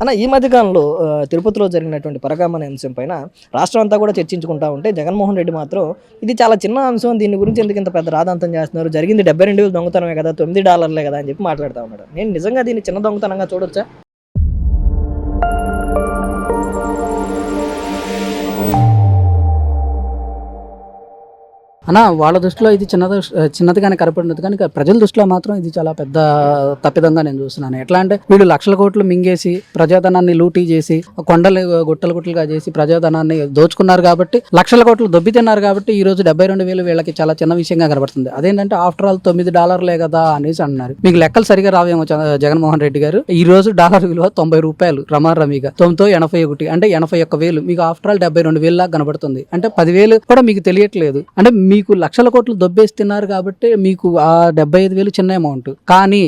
అన్న ఈ మధ్య కాలంలో తిరుపతిలో జరిగినటువంటి పరకామణి అంశం పైన రాష్ట్రం అంతా కూడా చర్చించుకుంటా ఉంటే జగన్మోహన్ రెడ్డి మాత్రం ఇది చాలా చిన్న అంశం, దీని గురించి ఎందుకు ఇంత పెద్ద రాదాంతం చేస్తున్నారు, జరిగింది 72 దొంగతనమే కదా, $9 కదా అని చెప్పి మాట్లాడుతూ ఉన్నాడు. నేను నిజంగా దీన్ని చిన్న దొంగతనంగా చూడొచ్చా? అన్న వాళ్ళ దృష్టిలో ఇది చిన్నదిగానే కనపడినది, కానీ ప్రజల దృష్టిలో మాత్రం ఇది చాలా పెద్ద తప్పిదంగా నేను చూస్తున్నాను. ఎట్లా అంటే వీళ్ళు లక్షల కోట్లు మింగేసి ప్రజాధనాన్ని లూటీ చేసి గుట్టలుగా చేసి ప్రజాధనాన్ని దోచుకున్నారు కాబట్టి, లక్షల కోట్లు దొబ్బి తిన్నారు కాబట్టి ఈ రోజు 72,000 వీళ్ళకి చాలా చిన్న విషయంగా కనబడుతుంది. అదేంటంటే ఆఫ్టర్ ఆల్ $9 కదా అనేసి అంటున్నారు. మీకు లెక్కలు సరిగా రావేమో జగన్మోహన్ రెడ్డి గారు. ఈ రోజు డాలర్ విలువ $90 రమారమిగా 981 అంటే 81,000. మీకు ఆఫ్టర్ ఆల్ 72,000 లాగా కనబడుతుంది. అంటే 10,000 కూడా మీకు తెలియట్లేదు. అంటే మీకు లక్షల కోట్లు దొబ్బేసి తిన్నారు కాబట్టి మీకు ఆ 75,000 చిన్న అమౌంట్. కానీ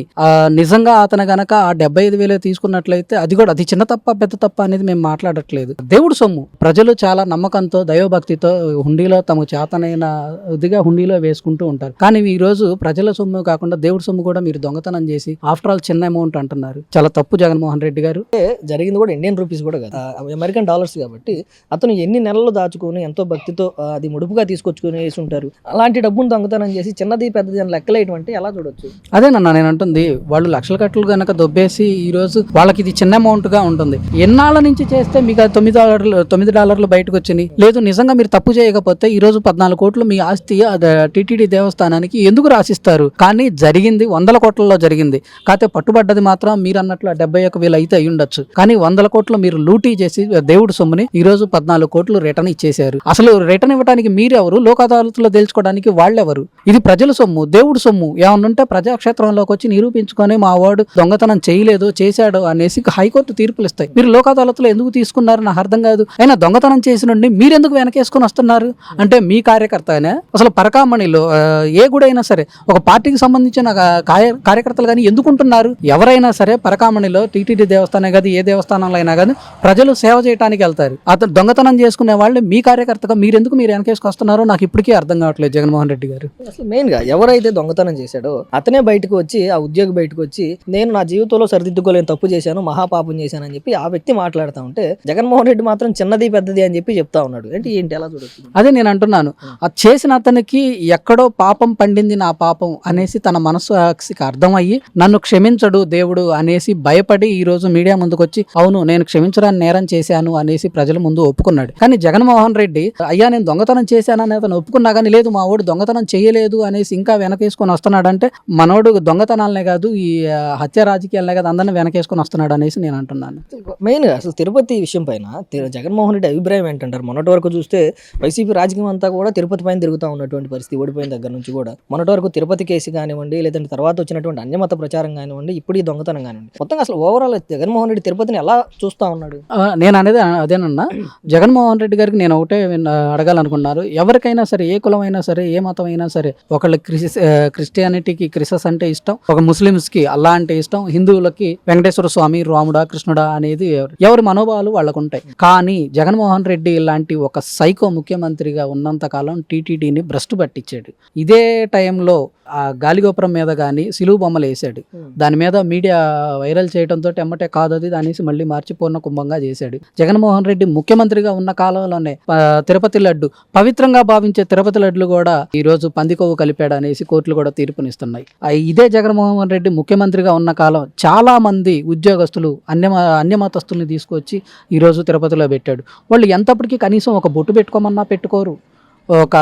నిజంగా అతను గనక ఆ 75,000 తీసుకున్నట్లయితే అది చిన్న తప్ప పెద్ద తప్ప అనేది మేము మాట్లాడట్లేదు. దేవుడు సొమ్ము ప్రజలు చాలా నమ్మకంతో దైవభక్తితో హుండీలో తమకు చేతనైన ఇదిగా హుండీలో వేసుకుంటూ ఉంటారు. కానీ ఈ రోజు ప్రజల సొమ్ము కాకుండా దేవుడి సొమ్ము కూడా మీరు దొంగతనం చేసి ఆఫ్టర్ ఆల్ చిన్న అమౌంట్ అంటున్నారు. చాలా తప్పు జగన్మోహన్ రెడ్డి గారు. జరిగింది కూడా ఇండియన్ రూపీస్ కూడా కదా, అమెరికన్ డాలర్స్ కాబట్టి అతను ఎన్ని నెలలు దాచుకుని ఎంతో భక్తితో అది ముడుపుగా తీసుకొచ్చుకుని ఉంటారు. అలాంటి డబ్బును దొంగతనం చేసి చిన్నది పెద్దది అని లెక్కలేటువంటి ఎలా చూడొచ్చు? అదేనన్నా నేను అంటుంది. వాళ్ళు లక్షల కట్టలు కనుక దొబ్బేసి ఈ రోజు వాళ్ళకి ఇది చిన్న అమౌంట్ గా ఉంటుంది. ఎన్నాళ్ళ నుంచి చేస్తే మీకు $9 బయటకు వచ్చినాయి. లేదు నిజంగా మీరు తప్పు చేయకపోతే ఈ రోజు 14 కోట్లు మీ ఆస్తి టీటీడీ దేవస్థానానికి ఎందుకు రాసిస్తారు? కానీ జరిగింది 100 కోట్లలో జరిగింది. కాకపోతే పట్టుబడ్డది మాత్రం మీరు అన్నట్లు 71,000 అయితే అయి ఉండొచ్చు. కానీ 100 కోట్లు మీరు లూటీ చేసి దేవుడి సొమ్ముని ఈ రోజు 14 కోట్లు రిటర్న్ ఇచ్చేశారు. అసలు రిటర్న్ ఇవ్వడానికి మీరెవరు? లోక్ అదాలత్లో తెలుసుకోవడానికి వాళ్ళెవరు? ఇది ప్రజల సొమ్ము, దేవుడు సొమ్ము. ఏమన్నుంటే ప్రజాక్షేత్రంలోకి వచ్చి నిరూపించుకొని మా వాడు దొంగతనం చేయలేదు చేశాడు అనేసి హైకోర్టు తీర్పులు ఇస్తాయి. మీరు లోక్ అదాలత్లో ఎందుకు తీసుకున్నారు నాకు అర్థం కాదు. అయినా దొంగతనం చేసిన మీరెందుకు వెనకేసుకొని వస్తున్నారు? అంటే మీ కార్యకర్తనే అసలు పరకామణిలో ఏ గుడైనా సరే ఒక పార్టీకి సంబంధించిన కార్యకర్తలు కానీ ఎందుకుంటున్నారు? ఎవరైనా సరే పరకామణిలో టీటీడీ దేవస్థానం కాదు ఏ దేవస్థానంలో అయినా కానీ ప్రజలు సేవ చేయడానికి వెళ్తారు. అతను దొంగతనం చేసుకునే వాళ్ళు మీ కార్యకర్తగా మీరెందుకు మీరు వెనకేసుకొస్తున్నారో నాకు ఇప్పటికీ అర్థం కావట్లేదు జగన్మోహన్ రెడ్డి గారు. అసలు మెయిన్ గా ఎవరైతే దొంగతనం చేశాడో అతనే బయటకు వచ్చి, ఆ ఉద్యోగి బయటకు వచ్చి నేను నా జీవితంలో సరిదిద్దుకోలేని తప్పు చేశాను, మహాపాపం చేశాను అని చెప్పి ఆ వ్యక్తి మాట్లాడుతూ ఉంటే జగన్మోహన్ రెడ్డి మాత్రం చిన్నది పెద్దది అని చెప్పి చెప్తా ఉన్నాడు. ఏంటి ఎలా చూడొచ్చు? అదే నేను అంటున్నాను. అది చేసిన అతనికి ఎక్కడో పాపం పండింది నా పాపం అనేసి తన మనసుకి అర్థమయ్యి నన్ను క్షమించడు దేవుడు అనేసి భయపడి ఈ రోజు మీడియా ముందుకు వచ్చి అవును నేను క్షమించడానికి నేరం చేశాను అనేసి ప్రజల ముందు ఒప్పుకున్నాడు. కానీ జగన్మోహన్ రెడ్డి అయ్యా నేను దొంగతనం చేశానని అతను ఒప్పుకున్నా కానీ లేదు మా వాడు దొంగతనం చేయలేదు అనేసి ఇంకా వెనకేసుకొని వస్తున్నాడంటే మనోడు దొంగతనాలనే కాదు ఈ హత్య రాజకీయాలనే కాదు అందరినీ వెనకేసుకొని వస్తున్నాడు అనేసి నేను అంటున్నాను. మెయిన్ గా అసలు తిరుపతి విషయం పైన జగన్మోహన్ రెడ్డి అభిప్రాయం ఏంటంటారు? మొన్నటి వరకు చూస్తే వైసీపీ రాజకీయం అంతా కూడా తిరుపతి పైన తిరుగుతూ ఉన్నటువంటి పరిస్థితి, ఓడిపోయిన దగ్గర నుంచి కూడా మొన్నటి వరకు తిరుపతి కేసు కానివ్వండి, లేదంటే తర్వాత వచ్చినటువంటి అన్యమత ప్రచారం కానివ్వండి, ఇప్పుడు ఈ దొంగతనం కానివ్వండి, మొత్తంగా అసలు ఓవరాల్ జగన్మోహన్ రెడ్డి తిరుపతిని ఎలా చూస్తా ఉన్నాడు? నేను అనేది అదేనన్నా. జగన్మోహన్ రెడ్డి గారికి నేను ఒకటే అడగాలనుకున్నారు. ఎవరికైనా సరే ఏ కులమైనా సరే ఏ మతం అయినా సరే, ఒకళ్ళకి క్రిస్టియానిటీకి క్రిసస్ అంటే ఇష్టం, ఒక ముస్లిమ్స్ కి అల్లా అంటే ఇష్టం, హిందువులకి వెంకటేశ్వర స్వామి రాముడా కృష్ణుడా అనేది ఎవరి మనోభావాలు వాళ్ళకు ఉంటాయి. కానీ జగన్మోహన్ రెడ్డి ఇలాంటి ఒక సైకో ముఖ్యమంత్రిగా ఉన్నంత కాలం టీటీడీని భ్రష్టు పట్టించాడు. ఇదే టైంలో ఆ గాలిగోపురం మీద కానీ సిలువు బొమ్మలు వేసాడు. దాని మీద మీడియా వైరల్ చేయడంతో ఎమ్మటే కాదు అది అనేసి మళ్ళీ మార్చి పూర్ణ కుంభంగా చేశాడు. జగన్మోహన్ రెడ్డి ముఖ్యమంత్రిగా ఉన్న కాలంలోనే తిరుపతి లడ్డు పవిత్రంగా భావించే తిరుపతి లడ్లు కూడా ఈ రోజు పందికొవ్వు కలిపాడు అనేసి కోర్టులు కూడా తీర్పునిస్తున్నాయి. ఇదే జగన్మోహన్ రెడ్డి ముఖ్యమంత్రిగా ఉన్న కాలం చాలా మంది ఉద్యోగస్తులు అన్యమతస్తుల్ని తీసుకొచ్చి ఈ రోజు తిరుపతిలో పెట్టాడు. వాళ్ళు ఎంతప్పటికీ కనీసం ఒక బొట్టు పెట్టుకోమన్నా పెట్టుకోరు, ఒక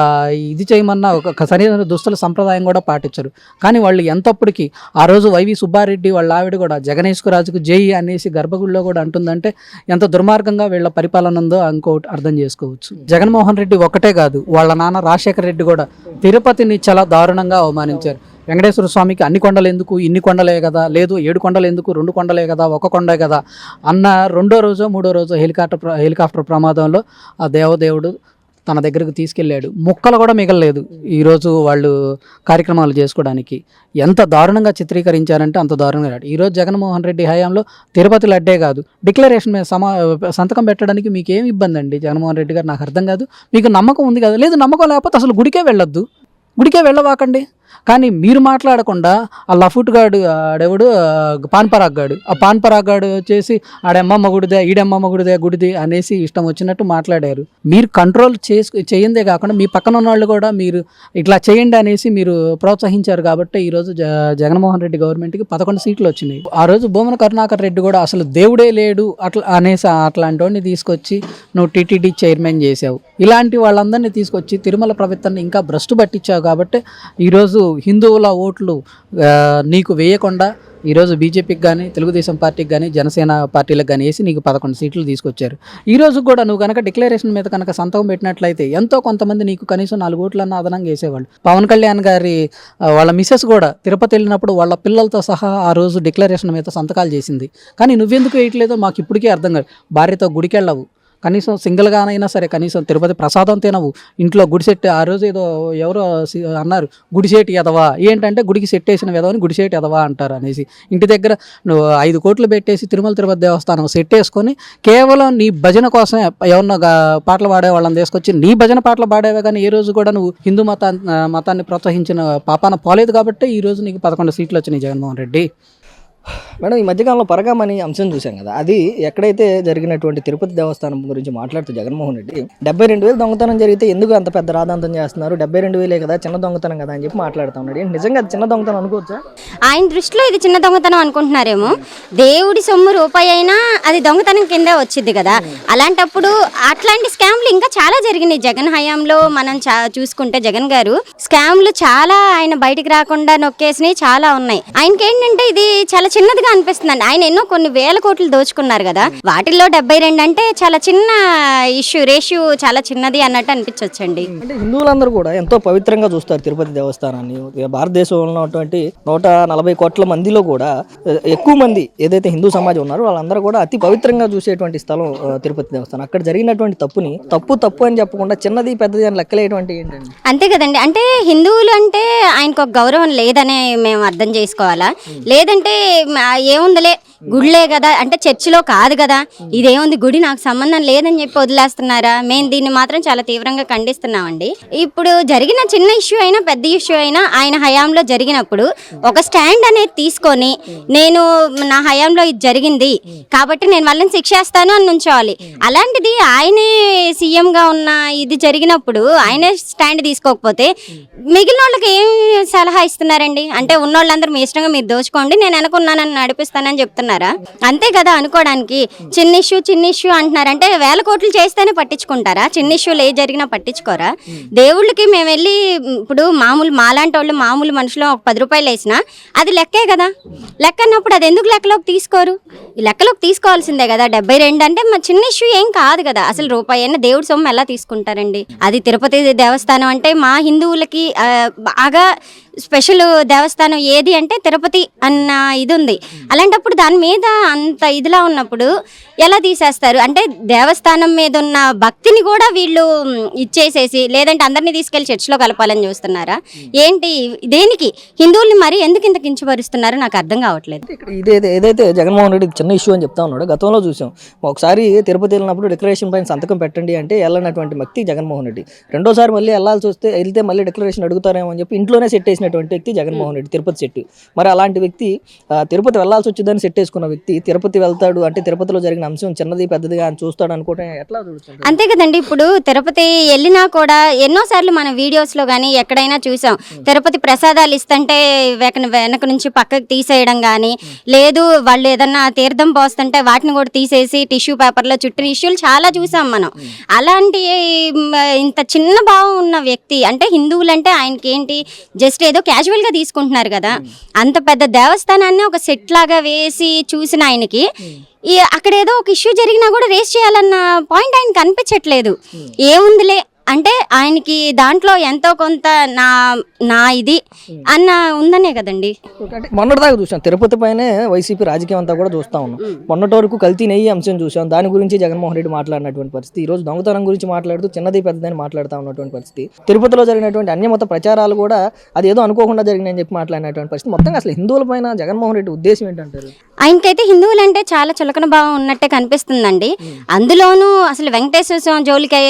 ఇది చేయమన్నా ఒక సరైన దుస్తుల సంప్రదాయం కూడా పాటించరు. కానీ వాళ్ళు ఎంతప్పటికీ ఆ రోజు వైవి సుబ్బారెడ్డి వాళ్ళ ఆవిడ కూడా జగనేశ్వరరాజుకు జై అనేసి గర్భగుడిలో కూడా అంటుందంటే ఎంత దుర్మార్గంగా వీళ్ళ పరిపాలన ఉందో ఇంకోటి అర్థం చేసుకోవచ్చు. జగన్మోహన్ రెడ్డి ఒకటే కాదు, వాళ్ళ నాన్న రాజశేఖర రెడ్డి కూడా తిరుపతిని చాలా దారుణంగా అవమానించారు. వెంకటేశ్వర స్వామికి అన్ని కొండలు ఎందుకు, ఇన్ని కొండలే కదా, లేదు 7 కొండలు ఎందుకు, 2 కొండలే కదా, 1 కొండే కదా అన్న 2వ రోజో 3వ రోజో హెలికాప్టర్ ప్రమాదంలో ఆ దేవదేవుడు తన దగ్గరకు తీసుకెళ్ళాడు. ముక్కలు కూడా మిగలలేదు ఈరోజు వాళ్ళు కార్యక్రమాలు చేసుకోవడానికి. ఎంత దారుణంగా చిత్రీకరించారంటే అంత దారుణంగా. ఈరోజు జగన్మోహన్ రెడ్డి హయాంలో తిరుపతి లడ్డే కాదు, డిక్లరేషన్ మీద సంతకం పెట్టడానికి మీకు ఏమి ఇబ్బంది అండి జగన్మోహన్ రెడ్డి గారు? నాకు అర్థం కాదు. మీకు నమ్మకం ఉంది కదా, లేదు నమ్మకం లేకపోతే అసలు గుడికే వెళ్ళొద్దు. గుడికే వెళ్ళవాకండి. కానీ మీరు మాట్లాడకుండా ఆ లఫుట్ గాడు ఆడెవడు పాన్పరాగ్ గాడు, ఆ పాన్పరాగ్ గాడు వచ్చేసి ఆడెమ్మమ్మ గుడిదే ఈడెమ్మమ్మ గుడిది అనేసి ఇష్టం వచ్చినట్టు మాట్లాడారు. మీరు కంట్రోల్ చేయందే కాకుండా మీ పక్కన ఉన్న వాళ్ళు కూడా మీరు ఇట్లా చేయండి అనేసి మీరు ప్రోత్సహించారు కాబట్టి ఈరోజు జగన్మోహన్ రెడ్డి గవర్నమెంట్కి 11 సీట్లు వచ్చినాయి. ఆ రోజు భూమన కరుణాకర్ రెడ్డి కూడా అసలు దేవుడే లేడు అట్లా అనేసి అట్లాంటి వాడిని తీసుకొచ్చి నువ్వు టీటీడీ చైర్మన్ చేసావు. ఇలాంటి వాళ్ళందరినీ తీసుకొచ్చి తిరుమల ప్రభుత్వాన్ని ఇంకా భ్రష్టు పట్టించావు కాబట్టి ఈరోజు హిందువుల ఓట్లు నీకు వేయకుండా ఈరోజు బీజేపీకి కానీ తెలుగుదేశం పార్టీకి కానీ జనసేన పార్టీలకు కానీ వేసి నీకు 11 సీట్లు తీసుకొచ్చారు. ఈరోజు కూడా నువ్వు కనుక డిక్లరేషన్ మీద కనుక సంతకం పెట్టినట్లయితే ఎంతో కొంతమంది నీకు కనీసం 4 ఓట్లన్నా అదనంగా వేసేవాళ్ళు. పవన్ కళ్యాణ్ గారి వాళ్ళ మిసెస్ కూడా తిరుపతి వెళ్ళినప్పుడు వాళ్ళ పిల్లలతో సహా ఆ రోజు డిక్లరేషన్ మీద సంతకాలు చేసింది. కానీ నువ్వెందుకు వేయట్లేదో మాకు ఇప్పటికీ అర్థం కాదు. భార్యతో గుడికి వెళ్ళవు, కనీసం సింగిల్గానైనా సరే కనీసం తిరుపతి ప్రసాదం తినవు, ఇంట్లో గుడి సెట్ ఆ రోజు ఏదో ఎవరో అన్నారు గుడిసేటి ఎదవా, ఏంటంటే గుడికి సెట్ వేసిన ఎదవని గుడిసేటి ఎదవా అంటారు అనేసి. ఇంటి దగ్గర నువ్వు 5 కోట్లు పెట్టేసి తిరుపతి దేవస్థానం సెట్ వేసుకొని కేవలం నీ భజన కోసమే ఎవరినో పాటలు పాడే వాళ్ళని తీసుకొచ్చి నీ భజన పాటలు పాడేవే కానీ ఏ రోజు కూడా నువ్వు హిందూ మతాన్ని ప్రోత్సహించిన పాపాన పోలేదు కాబట్టి ఈరోజు నీకు 11 సీట్లు వచ్చినాయి జగన్మోహన్ రెడ్డి. మేడం, ఈ మధ్యకాలంలో పరగామని అంశం చూసాం కదా, అది ఎక్కడైతే జరిగినటువంటి తిరుపతి దేవస్థానం గురించి మాట్లాడుతూ జగన్మోహన్ రెడ్డి 72,000 దొంగతనం జరిగితే ఎందుకు అంత పెద్ద రాదాంతం చేస్తున్నారు, 72,000 కదా చిన్న దొంగతనం కదా అని చెప్పి మాట్లాడుతూ ఉన్నాడు. నిజంగా అది చిన్న దొంగతనం అనుకోవచ్చా? ఆయన దృష్టిలో ఇది చిన్న దొంగతనం అనుకుంటున్నారేమో. దేవుడి సొమ్ము రూపాయి అయినా అది దొంగతనం కిందే వచ్చింది కదా. అలాంటప్పుడు అట్లాంటి స్కామ్లు ఇంకా చాలా జరిగినాయి జగన్ హయాంలో. మనం చూసుకుంటే జగన్ గారు స్కామ్లు చాలా ఆయన బయటికి రాకుండా నొక్కేసినవి చాలా ఉన్నాయి. ఆయనకి ఏంటంటే ఇది చాలా చిన్నదిగా అనిపిస్తుందండి. ఆయన ఎన్నో కొన్ని వేల కోట్లు దోచుకున్నారు కదా, వాటిల్లో 72 అంటే చాలా చిన్న ఇష్యూ, రేషియో చాలా చిన్నది అన్నట్టు అనిపించవచ్చండి. అంటే హిందువులందరూ కూడా ఎంతో పవిత్రంగా చూస్తారు తిరుపతి దేవస్థానాన్ని. భారతదేశంలో ఉన్నటువంటి 140 కోట్ల మందిలో కూడా ఎక్కువ మంది ఏదైతే హిందూ సమాజం ఉన్నారో వాళ్ళందరూ కూడా అతి పవిత్రంగా చూసేటువంటి స్థలం తిరుపతి దేవస్థానం. అక్కడ జరిగినటువంటి తప్పుని తప్పు అని చెప్పకుండా చిన్నది పెద్దది అని లెక్కలేటువంటి ఏంటండి? అంతే కదండి. అంటే హిందువులు అంటే ఆయనకు ఒక గౌరవం లేదనే మేము అర్థం చేసుకోవాలా? లేదంటే ఏముందిలే గుడిలే కదా, అంటే చర్చిలో కాదు కదా, ఇదేముంది గుడి నాకు సంబంధం లేదని చెప్పి వదిలేస్తున్నారా? మేము దీన్ని మాత్రం చాలా తీవ్రంగా ఖండిస్తున్నామండి. ఇప్పుడు జరిగిన చిన్న ఇష్యూ అయినా పెద్ద ఇష్యూ అయినా ఆయన హయాంలో జరిగినప్పుడు ఒక స్టాండ్ అనేది తీసుకొని నేను నా హయాంలో ఇది జరిగింది కాబట్టి నేను వాళ్ళని శిక్షేస్తాను అని ఉంచోవాలి. అలాంటిది ఆయనే సీఎంగా ఉన్న ఇది జరిగినప్పుడు ఆయనే స్టాండ్ తీసుకోకపోతే మిగిలిన వాళ్ళకి ఏం సలహా ఇస్తున్నారండి? అంటే ఉన్నోళ్ళందరూ మీ ఇష్టంగా మీరు దోచుకోండి, నేను అనుకున్నానని నడిపిస్తానని చెప్తున్నారు. అంతే కదా అనుకోవడానికి. చిన్న ఇష్యూ అంటున్నారంటే 1000 కోట్లు చేస్తేనే పట్టించుకుంటారా? చిన్న ఇష్యూలు ఏ జరిగినా పట్టించుకోరా? దేవుళ్ళకి మేము వెళ్ళి ఇప్పుడు మాలాంటి వాళ్ళు మామూలు మనుషులు ఒక 10 రూపాయలు వేసినా అది లెక్కే కదా. లెక్క అన్నప్పుడు అది ఎందుకు లెక్కలోకి తీసుకోరు? ఈ లెక్కలోకి తీసుకోవాల్సిందే కదా. 72 అంటే మా చిన్న ఇష్యూ ఏం కాదు కదా. అసలు రూపాయి అయినా దేవుడి సొమ్ము ఎలా తీసుకుంటారండి? అది తిరుపతి దేవస్థానం అంటే మా హిందువులకి బాగా స్పెషల్ దేవస్థానం ఏది అంటే తిరుపతి అన్న ఇది ఉంది. అలాంటప్పుడు దాని మీద అంత ఇదిలా ఉన్నప్పుడు ఎలా తీసేస్తారు? అంటే దేవస్థానం మీద ఉన్న భక్తిని కూడా వీళ్ళు ఇచ్చేసేసి లేదంటే అందరినీ తీసుకెళ్లి చర్చిలో కలపాలని చూస్తున్నారా ఏంటి? దేనికి హిందువుల్ని మరి ఎందుకు ఇంత కించపరుస్తున్నారో నాకు అర్థం కావట్లేదు. ఏదైతే జగన్మోహన్ రెడ్డి చిన్న ఇష్యూ అని చెప్తా ఉన్నాడు, గతంలో చూసాం ఒకసారి తిరుపతి వెళ్ళినప్పుడు డిక్లరేషన్ పైన సంతకం పెట్టండి అంటే వెళ్ళనటువంటి వ్యక్తి జగన్మోహన్ రెడ్డి. రెండోసారి మళ్ళీ వెళ్తే మళ్ళీ డిక్లరేషన్ అడుగుతారేమో అని చెప్పి ఇంట్లోనే సెట్ వేసినటువంటి వ్యక్తి జగన్మోహన్ రెడ్డి, తిరుపతి సెట్. మరి అలాంటి వ్యక్తి తిరుపతి వెళ్లాల్సి వచ్చిందని సెట్ వేసుకున్న వ్యక్తి తిరుపతి వెళ్తాడు అంటే తిరుపతిలో జరిగిన అంశం చిన్నది పెద్దదిగా అని చూస్తాడు అనుకోవటం ఎట్లా చూస్తాడు? అంతే కదండి. ఇప్పుడు తిరుపతి వెళ్ళినా కూడా ఎన్నోసార్లు మన వీడియోస్లో కానీ ఎక్కడైనా చూసాం, తిరుపతి ప్రసాదాలు ఇస్తుంటే వెనక నుంచి పక్కకు తీసేయడం కానీ, లేదు వాళ్ళు ఏదన్నా తీర్థం పోస్తుంటే వాటిని కూడా తీసేసి టిష్యూ పేపర్లో చుట్టిన ఇష్యూలు చాలా చూసాం మనం. అలాంటి ఇంత చిన్న భావం ఉన్న వ్యక్తి అంటే హిందువులు అంటే ఆయనకి ఏంటి జస్ట్ ఏదో క్యాజువల్గా తీసుకుంటున్నారు కదా. అంత పెద్ద దేవస్థానాన్ని ఒక సెట్ లాగా వేసి చూసిన ఆయనకి అక్కడ ఏదో ఒక ఇష్యూ జరిగినా కూడా రేస్ చేయాలన్న పాయింట్ ఆయనకి కనిపించట్లేదు. ఏముందిలే అంటే ఆయనకి దాంట్లో ఎంతో కొంత నా ఇది అన్న ఉందనే కదండి. అంటే మొన్నటిదాకా చూసాం తిరుపతి పైనే వైసీపీ రాజకీయం అంతా కూడా చూస్తా ఉన్నాం. మొన్నటి వరకు కల్తీ నెయ్యి అంశం చూసాం, దాని గురించి జగన్మోహన్ రెడ్డి మాట్లాడినటువంటి పరిస్థితి. ఈ రోజు దొంగతనం గురించి మాట్లాడుతూ చిన్నది పెద్దదని మాట్లాడుతూ ఉన్నటువంటి పరిస్థితి. తిరుపతిలో జరిగినటువంటి అన్యమత ప్రచారాలు కూడా అది ఏదో అనుకోకుండా జరిగినాయని చెప్పి మాట్లాడినటువంటి పరిస్థితి. మొత్తంగా అసలు హిందువుల పైన జగన్మోహన్ రెడ్డి ఉద్దేశం ఏంటంటారు? ఆయనకైతే హిందువులు అంటే చాలా చులకన భావం ఉన్నట్టే కనిపిస్తుందండి. అందులోనూ అసలు వెంకటేశ్వర స్వామి జోలికి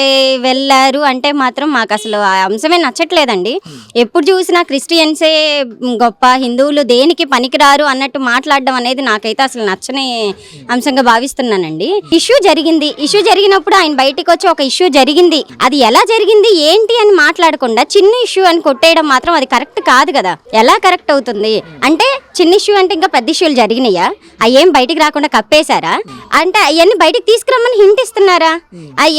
వెళ్ళారు అంటే మాత్రం మాకు అసలు ఆ అంశమే నచ్చట్లేదండి. ఎప్పుడు చూసినా క్రిస్టియన్సే గొప్ప, హిందువులు దేనికి పనికిరారు అన్నట్టు మాట్లాడడం అనేది నాకైతే అసలు నచ్చని అంశంగా భావిస్తున్నానండి. ఇష్యూ జరిగినప్పుడు ఆయన బయటకు వచ్చి ఒక ఇష్యూ జరిగింది, అది ఎలా జరిగింది ఏంటి అని మాట్లాడకుండా చిన్న ఇష్యూ అని కొట్టేయడం మాత్రం అది కరెక్ట్ కాదు కదా. ఎలా కరెక్ట్ అవుతుంది అంటే చిన్న ఇష్యూ అంటే ఇంకా పెద్ద ఇష్యూలు జరిగినాయా? అవి ఏం బయటికి రాకుండా కప్పేశారా? అంటే అవన్నీ బయటికి తీసుకురమ్మని హింట్ ఇస్తున్నారా?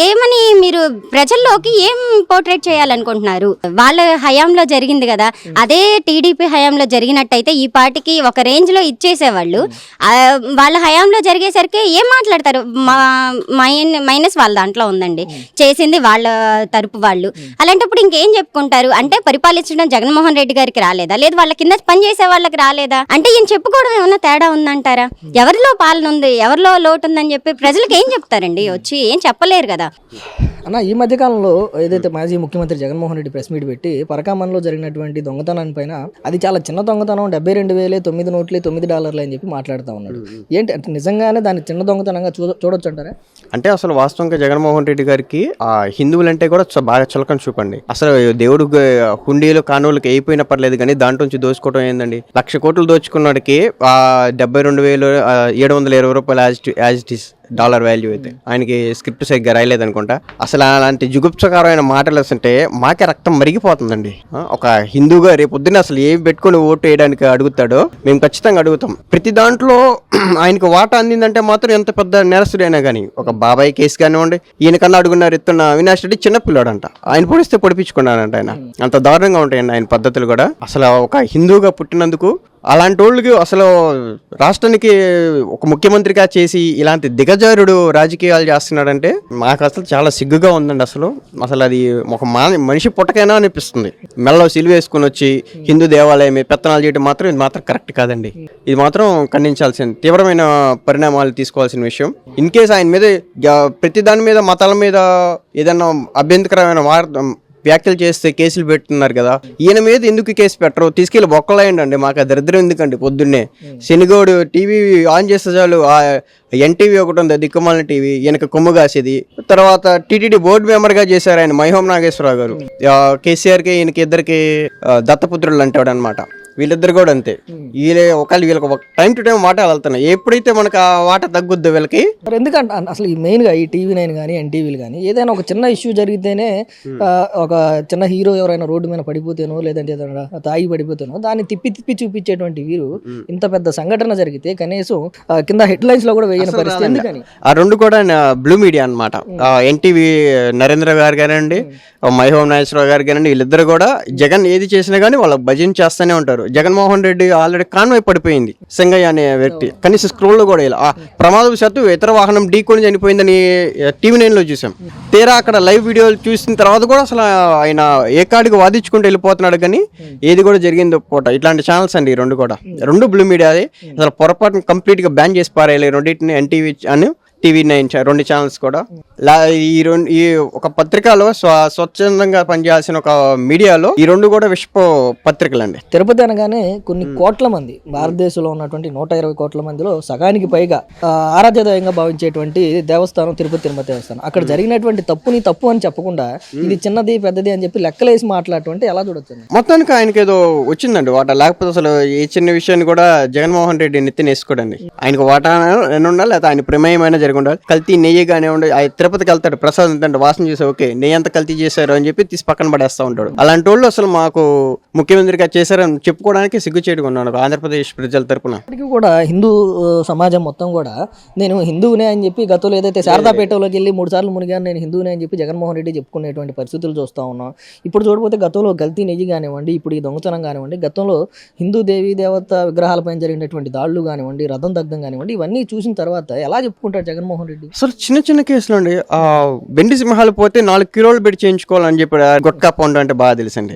ఏమని మీరు ప్రజల్లోకి ఏం పోర్ట్రేట్ చేయాలనుకుంటున్నారు? వాళ్ళ హయాంలో జరిగింది కదా, అదే టీడీపీ హయాంలో జరిగినట్టయితే ఈ పార్టీకి ఒక రేంజ్ లో ఇచ్చేసేవాళ్ళు. వాళ్ళ హయాంలో జరిగేసరికి ఏం మాట్లాడతారు? మైనస్ వాళ్ళ దాంట్లో ఉందండి, చేసింది వాళ్ళ తరపు వాళ్ళు. అలాంటప్పుడు ఇంకేం చెప్పుకుంటారు? అంటే పరిపాలించడం జగన్మోహన్ రెడ్డి గారికి రాలేదా? లేదు వాళ్ళ కింద పని చేసే వాళ్ళకి రాలేదా? అంటే ఈయన చెప్పుకోవడం ఏమన్నా తేడా ఉందంటారా? ఎవరిలో పాలన ఉంది, ఎవరిలో లోటు ఉందని చెప్పి ప్రజలకు ఏం చెప్తారండి? వచ్చి ఏం చెప్పలేరు కదా. అన్న, ఈ మధ్య కాలంలో ఏదైతే మాజీ ముఖ్యమంత్రి జగన్మోహన్ రెడ్డి ప్రెస్ మీట్ పెట్టి పరకామన్లో జరిగినటువంటి దొంగతనాన్ని పైన అది చాలా చిన్న దొంగతనం, 72,000 9 నోట్లు $9 అని చెప్పి మాట్లాడుతూ ఉన్నాడు. ఏంటి అంటే నిజంగానే దాన్ని చిన్న దొంగతనంగా చూడొచ్చు అంటారా? అంటే అసలు వాస్తవంగా జగన్మోహన్ రెడ్డి గారికి హిందువులంటే కూడా బాగా చులకన చూపండి. అసలు దేవుడు హుండీలు కానువులకి అయిపోయినా పర్లేదు కానీ దాంట్లో నుంచి దోచుకోవడం ఏందండి? 1,00,000 కోట్లు దోచుకున్నాడికి 72,720 as it is dollar value అయితే ఆయనకి స్క్రిప్ట్ సరిగ్గా రాయలేదు అనుకుంటా. అసలు అలాంటి జుగుప్సకరమైన మాటలు వస్తుంటే మాకే రక్తం మరిగిపోతుందండి. ఒక హిందూగా రేపు పొద్దున్న అసలు ఏం పెట్టుకుని ఓటు వేయడానికి అడుగుతాడో మేము ఖచ్చితంగా అడుగుతాం. ప్రతి దాంట్లో ఆయనకు వాటా అందిందంటే మాత్రం ఎంత పెద్ద నేరస్తుడైనా కానీ, ఒక బాబాయ్ కేసు కానివ్వండి, ఈయనకన్నా అడుగున్నారు ఎత్తున్న అవినాష్ రెడ్డి చిన్నపిల్లాడంట, ఆయన పొడిస్తే పొడిపించుకున్నారంట. ఆయన అంత దారుణంగా ఉంటాయండి ఆయన పద్ధతులు కూడా. అసలు ఒక హిందూగా పుట్టినందుకు అలాంటి వాళ్ళకి అసలు రాష్ట్రానికి ఒక ముఖ్యమంత్రిగా చేసి ఇలాంటి దిగజారుడు రాజకీయాలు చేస్తున్నాడంటే మాకు అసలు చాలా సిగ్గుగా ఉందండి. అసలు అది ఒక మనిషి పుట్టకైనా అనిపిస్తుంది. మెల్లో సిలువ వేసుకుని వచ్చి హిందూ దేవాలయం పెత్తనాలు చేయడం మాత్రం ఇది మాత్రం కరెక్ట్ కాదండి. ఇది మాత్రం ఖండించాల్సిన తీవ్రమైన పరిణామాలు తీసుకోవాల్సిన విషయం. ఇన్ కేసు ఆయన మీద ప్రతి దాని మీద మతాల మీద ఏదైనా అభ్యంతరకరమైన వ్యాఖ్యలు చేస్తే కేసులు పెడుతున్నారు కదా, ఈయన మీద ఎందుకు కేసు పెట్టరు? తీసుకెళ్ళి బొక్కలేయండి. మాకు ఆ దరిద్రం ఎందుకండి? పొద్దున్నే శనిగోడు టీవీ ఆన్ చేస్తే చాలు ఎన్టీవీ ఒకటి ఉంది, దిక్కుమాలిన టీవీ, ఈయనకు కొమ్ము కాసేది. తర్వాత టీటీడీ బోర్డు మెంబర్గా చేశారు ఆయన మైహోం నాగేశ్వరరావు గారు. కేసీఆర్కి ఈయనకి ఇద్దరికి దత్తపుత్రులు అంటాడు అనమాట. వీళ్ళిద్దరు కూడా అంతే. వీళ్ళకి టైం టు టైం వాటా వెళ్తున్నాయి. ఎప్పుడైతే మనకు ఆ వాటా తగ్గుద్దో వీళ్ళకి. మరి ఎందుకంటే అసలు ఈ మెయిన్గా ఈ TV9 కానీ ఎన్టీవీలు కానీ ఏదైనా ఒక చిన్న ఇష్యూ జరిగితేనే ఒక చిన్న హీరో ఎవరైనా రోడ్డు మీద పడిపోతేనో లేదంటే ఏదైనా తాగి పడిపోతేనో దాన్ని తిప్పి చూపించేటువంటి వీరు ఇంత పెద్ద సంఘటన జరిగితే కనీసం కింద హెడ్లైన్స్ లో కూడా వేయని పరిస్థితి ఎందుకని? ఆ రెండు కూడా బ్లూ మీడియా అనమాట. ఎన్టీవీ నరేంద్ర గారు కానివ్వండి, మైహోం నాగేశ్వరరావు గారు కానివ్వండి, వీళ్ళిద్దరు కూడా జగన్ ఏది చేసినా కానీ వాళ్ళ భజన చేస్తూనే ఉంటారు. జగన్మోహన్ రెడ్డి ఆల్రెడీ కాన్వాయ్ పడిపోయింది, సింగయ్య అనే వ్యక్తి కనీసం స్క్రోల్లో కూడా ఇలా ప్రమాదవశాత్తు ఇతర వాహనం ఢీకొని చనిపోయిందని TV9 లో చూసాం. తీరా అక్కడ లైవ్ వీడియోలు చూసిన తర్వాత కూడా అసలు ఆయన ఏ కాడికి వాదించుకుంటూ వెళ్ళిపోతున్నాడు కానీ ఏది కూడా జరిగింది పూట. ఇట్లాంటి ఛానల్స్ అండి రెండు బ్లూ మీడియాది. అసలు పొరపాటును కంప్లీట్ గా బ్యాన్ చేసి పారేయాలి రెండింటిని, ఎన్టీవీ అని TV9 రెండు ఛానల్స్ కూడా. ఈ ఒక పత్రికలో స్వచ్ఛందంగా పనిచేయాల్సిన ఒక మీడియాలో ఈ రెండు కూడా విశ్వ పత్రికలు అండి. తిరుపతి అనగానే కొన్ని కోట్ల మంది, భారతదేశంలో ఉన్నటువంటి 120 కోట్ల మందిలో సగానికి పైగా ఆరాధ్యదయంగా భావించేటువంటి దేవస్థానం తిరుపతి దేవస్థానం. అక్కడ జరిగినటువంటి తప్పు అని చెప్పకుండా ఇది చిన్నది పెద్దది అని చెప్పి లెక్కలేసి మాట్లాడటం ఎలా చూడొచ్చు? మొత్తానికి ఆయనకి ఏదో వచ్చిందండి వాటా. లేకపోతే అసలు ఏ చిన్న విషయాన్ని కూడా జగన్మోహన్ రెడ్డి నెత్తిన వేసుకోడండి. ఆయనకు వాటా ఉండాలి, లేదా ఆయన ప్రమేయమైన జరిగి ఉండాలి. కల్తీ నెయ్యి గానే ఉండే తిరుపతికి వెళ్తాడు, ప్రసాదం అంటే వాసన చూసే ఓకే నెయ్యి అంతా కల్తీ చేశారు అని చెప్పి తీసి పక్కన పడేస్తూ ఉంటాడు. అలాంటి వాళ్ళు అసలు మాకు ముఖ్యమంత్రిగా చేశారని చెప్పుకోవడానికి సిగ్గుచేటుగా ఉన్నాడు ఆంధ్రప్రదేశ్ ప్రజల తరపున. కూడా హిందూ సమాజం మొత్తం కూడా నేను హిందువునే అని చెప్పి గతంలో ఏదైతే శారదాపేటలోకి వెళ్ళి 3 సార్లు మునిగాను నేను హిందువునే అని చెప్పి జగన్మోహన్ రెడ్డి చెప్పుకునేటువంటి పరిస్థితులు చూస్తూ ఉన్నాం. ఇప్పుడు చూడపోతే గతంలో కల్తీ నెయ్యి కానివ్వండి, ఇప్పుడు ఈ దొంగతనం కానివ్వండి, గతంలో హిందూ దేవీ దేవత విగ్రహాలపైన జరిగినటువంటి దాడులు కానివ్వండి, రథం దగ్ధం కానివ్వండి, ఇవన్నీ చూసిన తర్వాత ఎలా చెప్పుకుంటారు జగన్మోహన్ రెడ్డి? అసలు చిన్న కేసులు అండి. బెండి సింహాలు పోతే 4 కిలోలు పెట్టి చేయించుకోవాలని చెప్పి గుట్కా పండు అంటే బాగా తెలుసండి.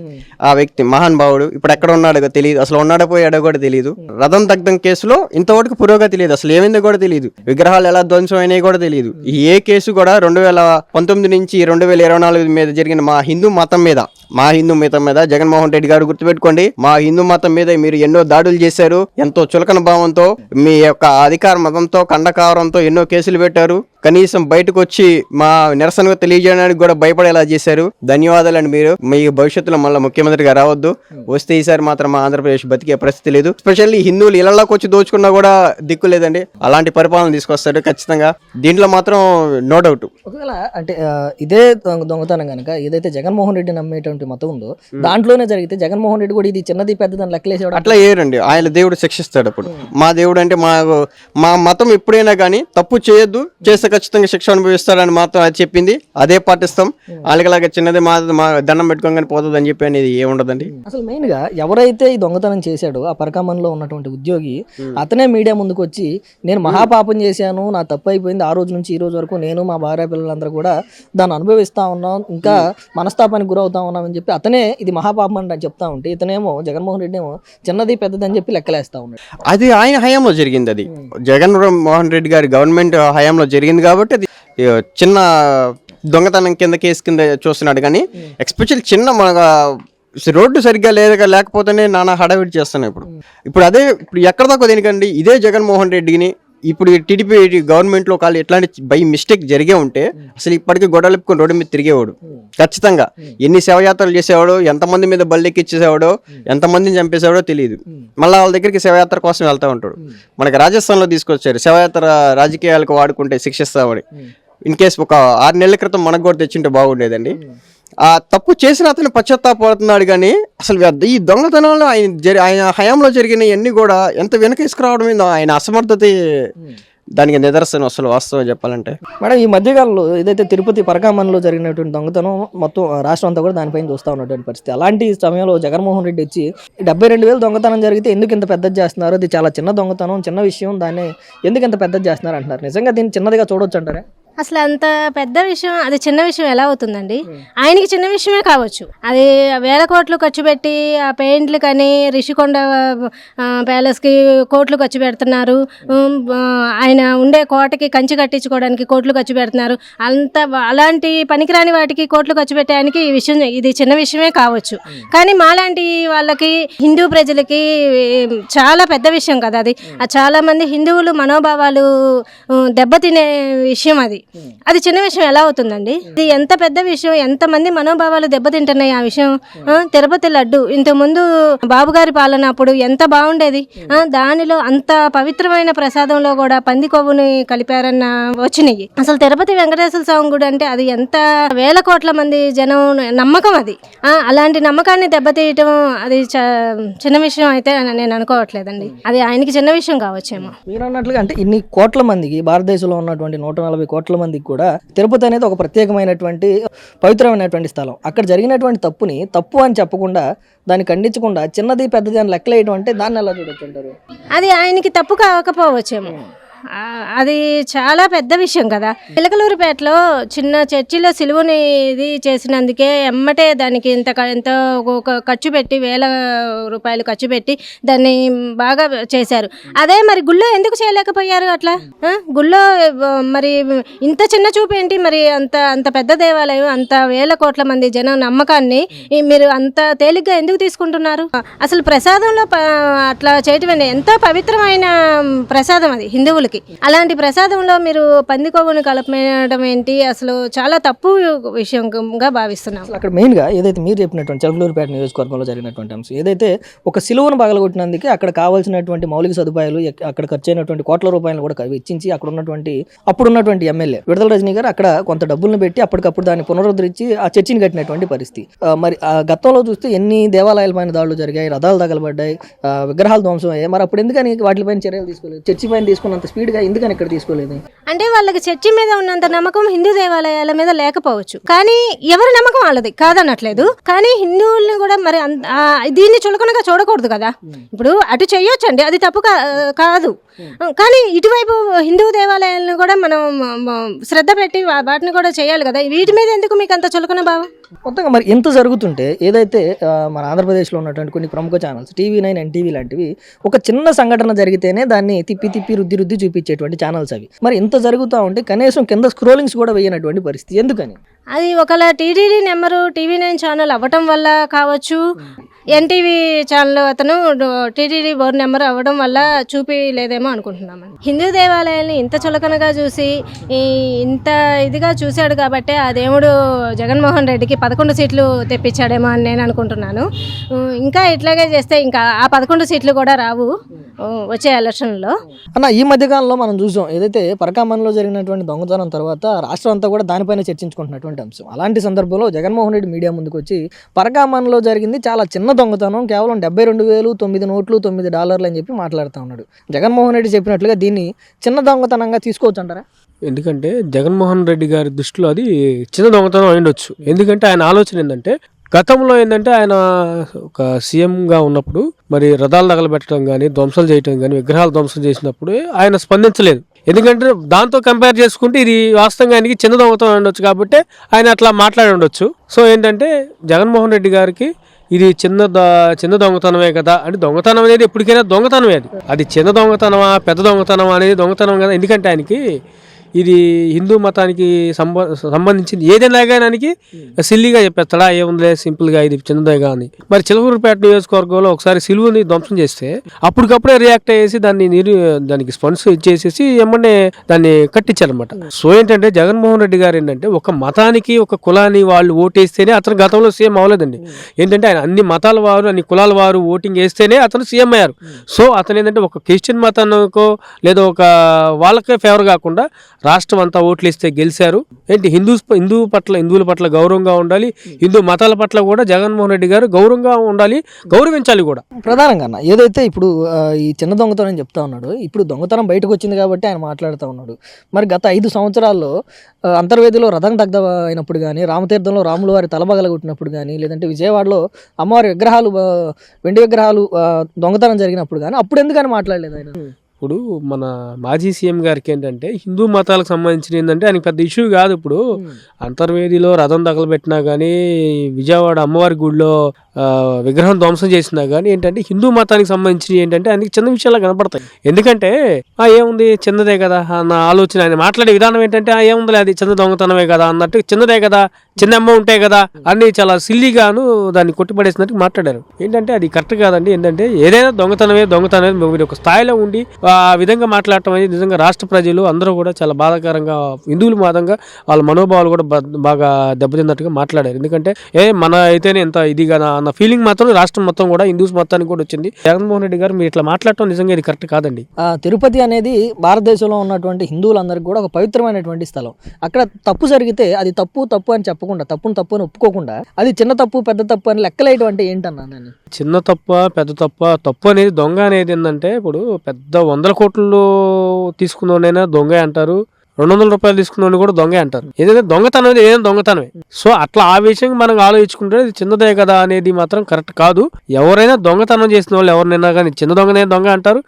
ఆ వ్యక్తి మహాన్ భావుడు ఇప్పుడు ఎక్కడ ఉన్నాడో తెలియదు, అసలు ఉన్నాడో పోయాడో కూడా తెలియదు. రథం దగ్ధం కేసులో ఇంతవరకు పురోగతి లేదు, అసలు ఏమైందో కూడా తెలియదు, విగ్రహాలు ఎలా ధ్వంసం అయినాయి కూడా తెలియదు. ఏ కేసు కూడా 2019 నుంచి 2024 మీద జరిగిన మా హిందూ మతం మీద మా హిందూ మతం మీద జగన్మోహన్ రెడ్డి గారు గుర్తుపెట్టుకోండి, మా హిందూ మతం మీద మీరు ఎన్నో దాడులు చేశారు, ఎంతో చులకన భావంతో మీ యొక్క అధికార మతంతో కండకారంతో ఎన్నో కేసులు పెట్టారు, కనీసం బయటకు వచ్చి మా నిరసనగా తెలియజేయడానికి కూడా భయపడేలా చేశారు. ధన్యవాదాలండి. మీరు మీ భవిష్యత్తులో మళ్ళీ ముఖ్యమంత్రిగా రావద్దు, వస్తే ఈసారి మాత్రం మా ఆంధ్రప్రదేశ్ బతికే పరిస్థితి లేదు. స్పెషల్లీ హిందువులు ఇళ్లలోకి వచ్చి దోచుకున్నా కూడా దిక్కు లేదండి. అలాంటి పరిపాలన తీసుకొస్తాడు ఖచ్చితంగా, దీంట్లో మాత్రం నో డౌట్. ఒకవేళ అంటే ఇదే దొంగతనం కనుక ఏదైతే జగన్మోహన్ రెడ్డి నమ్మేటువంటి మతం ఉందో దాంట్లోనే జరిగితే జగన్మోహన్ రెడ్డి కూడా ఇది చిన్నది పెద్దదని లెక్కలేసేవాడు. అట్లా ఏరండి, ఆయన దేవుడు శిక్షిస్తాడు. అప్పుడు మా దేవుడు అంటే మా మతం ఎప్పుడైనా కానీ తప్పు చేయొద్దు, చేస్తే ఖచ్చితంగా శిక్ష అనుభవిస్తాడని మాత్రం అది చెప్పింది, అదే పాటిస్తాం. వాళ్ళకిలాగా చిన్నది మా దండం పెట్టుకోగానే పోతుంది అని చెప్పి అనేది ఏముండదండి. అసలు మెయిన్ గా ఎవరైతే ఈ దొంగతనం చేశాడో ఆ పరకామన్లో ఉన్నటువంటి ఉద్యోగి అతనే మీడియా ముందుకు వచ్చి నేను మహాపాపం చేశాను, నా తప్పు అయిపోయింది, ఆ రోజు నుంచి ఈ రోజు వరకు నేను మా భార్య పిల్లలందరూ కూడా దాన్ని అనుభవిస్తా ఉన్నాం, ఇంకా మనస్తాపానికి గురవుతా ఉన్నాం అని చెప్పి అతనే ఇది మహాపాపం అని చెప్తా ఉంటే ఇతనేమో జగన్మోహన్ రెడ్డి ఏమో చిన్నది పెద్దదని చెప్పి లెక్కలేస్తా ఉన్నాడు. అది ఆయన హయాంలో జరిగింది, అది జగన్మోహన్ రెడ్డి గారి గవర్నమెంట్ హయాంలో జరిగింది కాబట్టి అది చిన్న దొంగతనం కింద కేసు కింద చూస్తున్నాడు. కానీ ఎస్పెషల్ చిన్న మన రోడ్డు సరిగ్గా లేకపోతేనే నానా హడావిడి చేస్తున్నాయి. ఇప్పుడు అదే ఇప్పుడు ఎక్కడ దాకా దేనికండి, ఇదే జగన్మోహన్ రెడ్డిని ఇప్పుడు టీడీపీ గవర్నమెంట్లో కాళ్ళు ఎట్లాంటి బై మిస్టేక్ జరిగే ఉంటే అసలు ఇప్పటికీ గొడవలుపుకొని రోడ్డు మీద తిరిగేవాడు ఖచ్చితంగా. ఎన్ని శవయాత్రలు చేసేవాడో, ఎంతమంది మీద బల్లెక్కిచ్చేసేవాడో, ఎంతమందిని చంపేసేవాడో తెలియదు. మళ్ళీ వాళ్ళ దగ్గరికి శవయాత్ర కోసం వెళ్తూ ఉంటాడు. మనకి రాజస్థాన్లో తీసుకొచ్చారు, శవయాత్ర రాజకీయాలకు వాడుకుంటే శిక్షిస్తామని. ఇన్ కేసు ఒక 6 నెలల క్రితం మనకు కూడా తెచ్చింటే బాగుండేదండి. ఆ తప్పు చేసిన అతను పశ్చాత్తాపడుతున్నాడు. కానీ అసలు ఈ దొంగతనంలో ఆయన హయాంలో జరిగిన ఇవన్నీ కూడా ఎంత వెనక తీసుకురావడం మీద ఆయన అసమర్థత దానికి నిదర్శనం అసలు వాస్తవం చెప్పాలంటే. మేడం, ఈ మధ్యకాలంలో ఏదైతే తిరుపతి పరకామన్లో జరిగినటువంటి దొంగతనం మొత్తం రాష్ట్రం అంతా కూడా దానిపైన చూస్తూ ఉన్నటువంటి పరిస్థితి. అలాంటి సమయంలో జగన్మోహన్ రెడ్డి వచ్చి 72,000 దొంగతనం జరిగితే ఎందుకు ఇంత పెద్దది చేస్తున్నారు, అది చాలా చిన్న దొంగతనం, చిన్న విషయం, దాన్ని ఎందుకు ఇంత పెద్దది చేస్తున్నారు అంటున్నారు. నిజంగా దీన్ని చిన్నదిగా చూడొచ్చు అంటారా? అసలు అంత పెద్ద విషయం, అది చిన్న విషయం ఎలా అవుతుందండి? ఆయనకి చిన్న విషయమే కావచ్చు, అది 1000 కోట్లు ఖర్చు పెట్టి ఆ పెయింట్లు కానీ రిషికొండ ప్యాలెస్కి కోట్లు ఖర్చు పెడుతున్నారు, ఆయన ఉండే కోటకి కంచి కట్టించుకోవడానికి కోట్లు ఖర్చు పెడుతున్నారు. అలాంటి పనికిరాని వాటికి కోట్లు ఖర్చు పెట్టే ఆయనకి ఈ విషయం ఇది చిన్న విషయమే కావచ్చు. కానీ మాలాంటి వాళ్ళకి, హిందూ ప్రజలకి చాలా పెద్ద విషయం కదా అది. చాలా మంది హిందువులు మనోభావాలు దెబ్బతినే విషయం అది. అది చిన్న విషయం ఎలా అవుతుందండి? ఇది ఎంత పెద్ద విషయం, ఎంతమంది మనోభావాలు దెబ్బతింటున్నాయి ఆ విషయం. తిరుపతి లడ్డు ఇంతకుముందు బాబు గారి పాలన అప్పుడు ఎంత బాగుండేది, దానిలో అంత పవిత్రమైన ప్రసాదంలో కూడా పంది కొవ్వుని కలిపారన్న వచ్చినాయి. అసలు తిరుపతి వెంకటేశ్వర స్వామి గుడి అంటే అది ఎంత 1000 కోట్ల మంది జనం నమ్మకం అది. అలాంటి నమ్మకాన్ని దెబ్బతీయటం అది చిన్న విషయం అయితే నేను అనుకోవట్లేదండి. అది ఆయనకి చిన్న విషయం కావచ్చేమో. మీరు అన్నట్లుగా అంటే ఇన్ని కోట్ల మందికి, భారతదేశంలో ఉన్నటువంటి 140 కోట్ల మందికి కూడా తిరుపతి అనేది ఒక ప్రత్యేకమైనటువంటి పవిత్రమైనటువంటి స్థలం. అక్కడ జరిగినటువంటి తప్పుని తప్పు అని చెప్పకుండా, దాన్ని ఖండించకుండా చిన్నది పెద్దది అని లెక్కలేయడం అంటే దాన్ని ఎలా చూడొచ్చు అంటారు? అది ఆయనకి తప్పు కాకపోవచ్చేమో, అది చాలా పెద్ద విషయం కదా. చిలకలూరుపేటలో చిన్న చర్చిలో సిలువని ఇది చేసినందుకే ఎమ్మటే దానికి ఇంత ఖర్చు పెట్టి 1000 రూపాయలు ఖర్చు పెట్టి దాన్ని బాగా చేశారు. అదే మరి గుళ్ళో ఎందుకు చేయలేకపోయారు అట్లా? గుళ్ళో మరి ఇంత చిన్న చూపు ఏంటి? మరి అంత పెద్ద దేవాలయం, అంత 1000 కోట్ల మంది జనం నమ్మకాన్ని మీరు అంత తేలిగ్గా ఎందుకు తీసుకుంటున్నారు? అసలు ప్రసాదంలో అట్లా చేయటం ఎంతో పవిత్రమైన ప్రసాదం అది హిందువులకి. అలాంటి ప్రసాదంలో మీరు పంది కొవ్వును కలపడం ఏంటి? అసలు చాలా తప్పు విషయంగా భావిస్తున్నాం. అక్కడ మెయిన్ గా ఏదైతే మీరు చెప్పినటువంటి చిలకలూరుపేట నియోజకవర్గంలో జరిగినటువంటి అంశం ఏదైతే ఒక సిలువను పగలగొట్టినందుకు అక్కడ కావాల్సినటువంటి మౌలిక సదుపాయాలు, అక్కడ ఖర్చు అయినటువంటి కోట్ల రూపాయలు కూడా వెచ్చించి అప్పుడున్నటువంటి ఎమ్మెల్యే విడుదల రజనీ గారు అక్కడ కొంత డబ్బులను పెట్టి అప్పటికప్పుడు దాన్ని పునరుద్ధరించి ఆ చర్చిని కట్టినటువంటి పరిస్థితి. మరి ఆ గతంలో చూస్తే ఎన్ని దేవాలయాల పైన దాడులు జరిగాయి, రథాలు తగలబడ్డాయి, విగ్రహాలు ధ్వంసం అయ్యాయి. మరి అప్పుడు ఎందుకని వాటిపైన చర్యలు తీసుకోలేదు? చర్చి పైన తీసుకున్నంత స్పీడ్గా ఎందుకని ఇక్కడ తీసుకోలేదు? అంటే వాళ్ళకి చర్చి మీద ఉన్నంత నమ్మకం హిందూ దేవాలయాల మీద లేకపోవచ్చు. కానీ ఎవరి నమ్మకం వాళ్ళది కాదనట్లేదు. కానీ హిందువుల్ని కూడా మరి దీన్ని చులకనగా చూడకూడదు కదా. ఇప్పుడు అటు చెయ్యొచ్చండి, అది తప్పు కాదు. కానీ ఇటువైపు హిందూ దేవాలయాలను కూడా మనం శ్రద్ధ పెట్టి వాటిని కూడా చేయాలి కదా. వీటి మీద ఎందుకు మీకు అంత చులకన భావం? మొత్తంగా మరి ఎంత జరుగుతుంటే ఏదైతే మన ఆంధ్రప్రదేశ్లో ఉన్నటువంటి కొన్ని ప్రముఖ ఛానల్స్ TV9, NTV లాంటివి ఒక చిన్న సంఘటన జరిగితేనే దాన్ని తిప్పి రుద్ది చూపించేటువంటి ఛానల్స్ అవి. మరి ఇంత జరుగుతూ ఉంటే కనీసం కింద స్క్రోలింగ్స్ కూడా వేయనటువంటి పరిస్థితి ఎందుకని? అది ఒకవేళ టీటీడీ నెంబరు TV9 ఛానల్ అవ్వటం వల్ల కావచ్చు, NTV ఛానల్ అతను టీటీడీ బోర్డు నెంబర్ అవ్వడం వల్ల చూపిలేదేమో అనుకుంటున్నామండి. హిందూ దేవాలయాల్ని ఇంత చులకనగా చూసి ఇంత ఇదిగా చూశాడు కాబట్టి ఆ దేవుడు జగన్మోహన్ రెడ్డికి 11 సీట్లు తెప్పించాడేమో అని నేను అనుకుంటున్నాను. ఇంకా ఇట్లాగే చేస్తే ఇంకా ఆ 11 సీట్లు కూడా రావు వచ్చే ఎలక్షన్లో. అన్న, ఈ మధ్యకాలంలో మనం చూసాం ఏదైతే పరకామన్లో జరిగినటువంటి దొంగతనం తర్వాత రాష్ట్రం అంతా కూడా దానిపైన చర్చించుకుంటున్నటువంటి అంశం. అలాంటి సందర్భంలో జగన్మోహన్ రెడ్డి మీడియా ముందుకు వచ్చి పరకామన్లో జరిగింది చాలా చిన్న దొంగతనం, కేవలం 72,000, 9 నోట్లు, $9 అని చెప్పి మాట్లాడుతూ ఉన్నాడు. జగన్మోహన్ రెడ్డి చెప్పినట్లుగా దీన్ని చిన్న దొంగతనంగా తీసుకోవచ్చు అంటారా? ఎందుకంటే జగన్మోహన్ రెడ్డి గారి దృష్టిలో అది చిన్న దొంగతనం అయ్యుండొచ్చు. ఎందుకంటే ఆయన ఆలోచన ఏంటంటే గతంలో ఏంటంటే ఆయన ఒక సీఎంగా ఉన్నప్పుడు మరి రథాలు తగలబెట్టడం కానీ, ధ్వంసాలు చేయడం కానీ, విగ్రహాలు ధ్వంసం చేసినప్పుడు ఆయన స్పందించలేదు. ఎందుకంటే దాంతో కంపేర్ చేసుకుంటే ఇది వాస్తవంగా ఆయనకి చిన్న దొంగతనం ఉండొచ్చు కాబట్టి ఆయన అట్లా మాట్లాడి ఉండొచ్చు. సో ఏంటంటే జగన్మోహన్ రెడ్డి గారికి ఇది చిన్న దొంగతనమే కదా అంటే, దొంగతనం అనేది ఎప్పటికైనా దొంగతనమే. అది చిన్న దొంగతనమా పెద్ద దొంగతనమా అనేది దొంగతనం కదా. ఎందుకంటే ఆయనకి ఇది హిందూ మతానికి సంబంధించింది ఏదైనా కానీ సిల్లీగా చెప్పేస్తాడా, ఏముందిలే సింపుల్గా ఇది చిన్నదేగా అని. మరి చిలకూరుపేట నియోజకవర్గంలో ఒకసారి సిలువని ధ్వంసం చేస్తే అప్పటికప్పుడే రియాక్ట్ అయ్యేసి దానికి స్పాన్స్ ఇచ్చేసేసి ఏమన్నా దాన్ని కట్టించారనమాట. సో ఏంటంటే జగన్మోహన్ రెడ్డి గారు ఏంటంటే ఒక మతానికి ఒక కులాన్ని వాళ్ళు ఓటేస్తేనే అతను గతంలో సీఎం అవ్వలేదండి. ఏంటంటే ఆయన అన్ని మతాల వారు అన్ని కులాల వారు ఓటింగ్ వేస్తేనే అతను సీఎం అయ్యారు. సో అతను ఏంటంటే ఒక క్రిస్టియన్ మతానికో లేదా ఒక వాళ్ళకే ఫేవర్ కాకుండా రాష్ట్రం అంతా ఓట్లు ఇస్తే గెలిచారు. ఏంటి హిందువుల పట్ల గౌరవంగా ఉండాలి, హిందూ మతాల పట్ల కూడా జగన్మోహన్ రెడ్డి గారు గౌరవంగా ఉండాలి, గౌరవించాలి కూడా. ప్రధానంగా ఏదైతే ఇప్పుడు ఈ చిన్న దొంగతనం అని చెప్తా ఉన్నాడు, ఇప్పుడు దొంగతనం బయటకు వచ్చింది కాబట్టి ఆయన మాట్లాడుతూ ఉన్నాడు. మరి గత 5 సంవత్సరాల్లో అంతర్వేదిలో రథం దగ్ధ అయినప్పుడు కానీ, రామతీర్థంలో రాముల వారి తలబగలగొట్టినప్పుడు కానీ, లేదంటే విజయవాడలో అమ్మవారి విగ్రహాలు వెండి విగ్రహాలు దొంగతనం జరిగినప్పుడు కానీ అప్పుడు ఎందుకని మాట్లాడలేదు ఆయన? ఇప్పుడు మన మాజీ సీఎం గారికి ఏంటంటే హిందూ మతాలకు సంబంధించిన ఏంటంటే ఆయనకి పెద్ద ఇష్యూ కాదు. ఇప్పుడు అంతర్వేదిలో రథం తగలబెట్టినా కానీ, విజయవాడ అమ్మవారి గుడిలో విగ్రహం ధ్వంసం చేసినా కానీ ఏంటంటే హిందూ మతానికి సంబంధించి ఏంటంటే ఆయనకి చిన్న విషయాలు కనపడతాయి. ఎందుకంటే ఏముంది చిన్నదే కదా అన్న ఆలోచన. ఆయన మాట్లాడే విధానం ఏంటంటే ఏముందిలే అది చిన్న దొంగతనమే కదా అన్నట్టు, చిన్నదే కదా, చిన్న అమౌంటే కదా అన్ని చాలా సిల్లీగాను దాన్ని కొట్టిపడేసినట్టు మాట్లాడారు. ఏంటంటే అది కరెక్ట్ కాదండి. ఏంటంటే ఏదైనా దొంగతనమే మీరు ఒక స్థాయిలో ఉండి ఆ విధంగా మాట్లాడటం అనేది నిజంగా రాష్ట్ర ప్రజలు అందరూ కూడా చాలా బాధాకరంగా, హిందువుల మాదంగా వాళ్ళ మనోభావాలు కూడా బాగా దెబ్బతిన్నట్టుగా మాట్లాడారు. ఎందుకంటే మన అయితేనే ఎంత ఇదిగా అన్న ఫీలింగ్ మాత్రం రాష్ట్రం మొత్తం కూడా హిందూస్ మొత్తానికి కూడా వచ్చింది. జగన్మోహన్ రెడ్డి గారు మీరు ఇట్లా మాట్లాడటం నిజంగా ఇది కరెక్ట్ కాదండి. తిరుపతి అనేది భారతదేశంలో ఉన్నటువంటి హిందువులందరికీ కూడా ఒక పవిత్రమైనటువంటి స్థలం. అక్కడ తప్పు జరిగితే అది తప్పు అని చెప్పకుండా, తప్పు అని ఒప్పుకోకుండా అది చిన్న తప్పు పెద్ద తప్పు అని లెక్కలేయటం అంటే ఏంటన్నా? నేను చిన్న పెద్ద తప్పు అనేది దొంగ అనేది ఏంటంటే ఇప్పుడు పెద్ద 100 కోట్లు తీసుకున్నోడైనా దొంగ అంటారు, 200 రూపాయలు తీసుకున్న కూడా దొంగ అంటారు. ఏదైతే దొంగతనం అనేది ఏదైనా దొంగతనమే. సో అట్లా ఆ విషయంగా మనం ఆలోచించుకుంటే చిన్నదే కదా అనేది మాత్రం కరెక్ట్ కాదు. ఎవరైనా దొంగతనం చేసిన వాళ్ళు ఎవరినైనా కానీ చిన్న దొంగనే దొంగ అంటారు,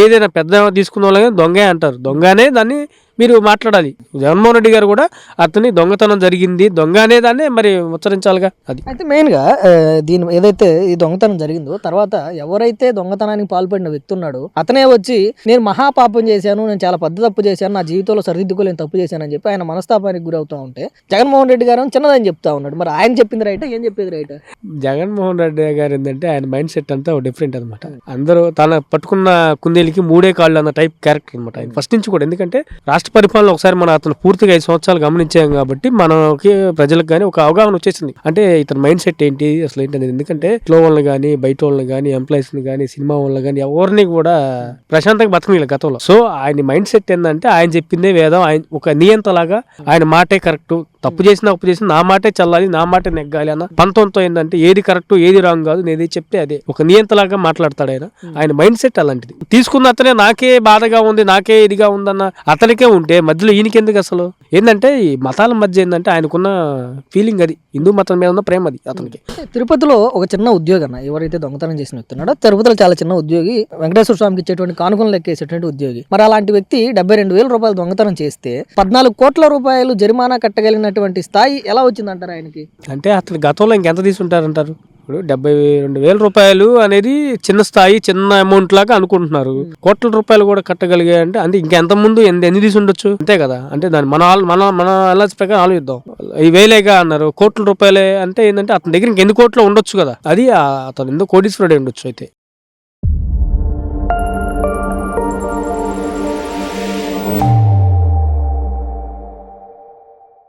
ఏదైనా పెద్ద తీసుకున్న వాళ్ళు కానీ దొంగే అంటారు. దొంగనే దాన్ని మీరు మాట్లాడాలి. జగన్మోహన్ రెడ్డి గారు కూడా అతని దొంగతనం జరిగింది దొంగ అనే దాన్ని మరి ఉచ్చరించాలిగా. అది అయితే మెయిన్గా దీని ఏదైతే ఈ దొంగతనం జరిగిందో తర్వాత ఎవరైతే దొంగతనానికి పాల్పడిన వ్యక్తి ఉన్నాడో అతనే వచ్చి నేను మహాపాపం చేశాను, నేను చాలా పెద్ద తప్పు చేశాను, నా జీవితంలో సరిదిద్దుకోలేని తప్పు చేశానని చెప్పి ఆయన మనస్తాపానికి గురవుతూ ఉంటే జగన్మోహన్ రెడ్డి గారు చిన్నదని చెప్తా ఉన్నాడు. మరి ఆయన చెప్పింది రైట్, ఏం చెప్పేది రైట్? జగన్మోహన్ రెడ్డి గారు ఏంటంటే ఆయన మైండ్ సెట్ అంతా డిఫరెంట్ అనమాట. అందరూ తన పట్టుకున్న కుందేలికి 3 కాళ్ళు అన్న టైప్ క్యారెక్టర్ అనమాట ఆయన ఫస్ట్ నుంచి కూడా. ఎందుకంటే రాష్ట్ర పరిపాలన ఒకసారి మనం అతను పూర్తిగా 5 సంవత్సరాలు గమనించాం కాబట్టి మనకి ప్రజలకు కానీ ఒక అవగాహన వచ్చేసింది. అంటే ఇతని మైండ్ సెట్ ఏంటి అసలు ఏంటనేది. ఎందుకంటే ఇంట్లో వాళ్ళని కానీ, బయట వాళ్ళని కానీ, ఎంప్లాయీస్ ని కానీ, సినిమా వాళ్ళని కానీ ఎవరిని కూడా ప్రశాంతంగా బతకలేదు గతంలో. సో ఆయన మైండ్ సెట్ ఏంటంటే ఆయన చెప్పిందే వేదం, ఆయన ఒక నియంతలాగా ఆయన మాటే కరెక్ట్, తప్పు చేసినా నా మాటే చల్లాలి, నా మాటే నెగ్గాలి అన్న పంతంతో ఏంటంటే ఏది కరెక్ట్ ఏది రాంగ్ కాదు, నేది చెప్తే అదే ఒక నియంతలాగా మాట్లాడతాడు ఆయన. ఆయన మైండ్ సెట్ అలాంటిది. తీసుకున్న అతనే నాకే బాధగా ఉంది, నాకే ఇదిగా ఉందన్న అతనికే ఉంటే మధ్యలో ఈయనకెందుకు అసలు? ఏంటంటే ఈ మతాల మధ్య ఏంటంటే ఆయనకున్న ఫీలింగ్ అది, హిందూ మతం మీద ఉన్న ప్రేమ అది అతనికి. తిరుపతిలో ఒక చిన్న ఉద్యోగి అన్న ఎవరైతే దొంగతనం చేసిన వ్యక్తి ఉన్నాడో, తిరుపతిలో చాలా చిన్న ఉద్యోగి, వెంకటేశ్వర స్వామికి ఇచ్చేటువంటి కానుకలు లెక్కేసేటువంటి ఉద్యోగి. మరి అలాంటి వ్యక్తి 72,000 రూపాయలు దొంగతనం చేస్తే 14 కోట్ల రూపాయలు జరిమానా కట్టగలిగిన అనేటువంటి స్థాయి ఎలా వచ్చిందంటారు ఆయనకి? అంటే అతను గతంలో ఇంకెంత తీసుంటారంటారు? ఇప్పుడు 72,000 రూపాయలు అనేది చిన్న స్థాయి, చిన్న అమౌంట్ లాగా అనుకుంటున్నారు. కోట్ల రూపాయలు కూడా కట్టగలిగా అంటే ఇంకెంత ముందు ఎన్ని తీసి ఉండొచ్చు, అంతే కదా. అంటే దాన్ని మన అలర్జీ ప్రకారం ఆలోచిద్దాం. ఈ వేలేగా అన్నారు, కోట్ల రూపాయలే అంటే ఏంటంటే అతని దగ్గర ఇంకెన్ని కోట్లు ఉండొచ్చు కదా. అది అతను ఎందుకు కోటీశ్వరుడే ఉండొచ్చు అయితే.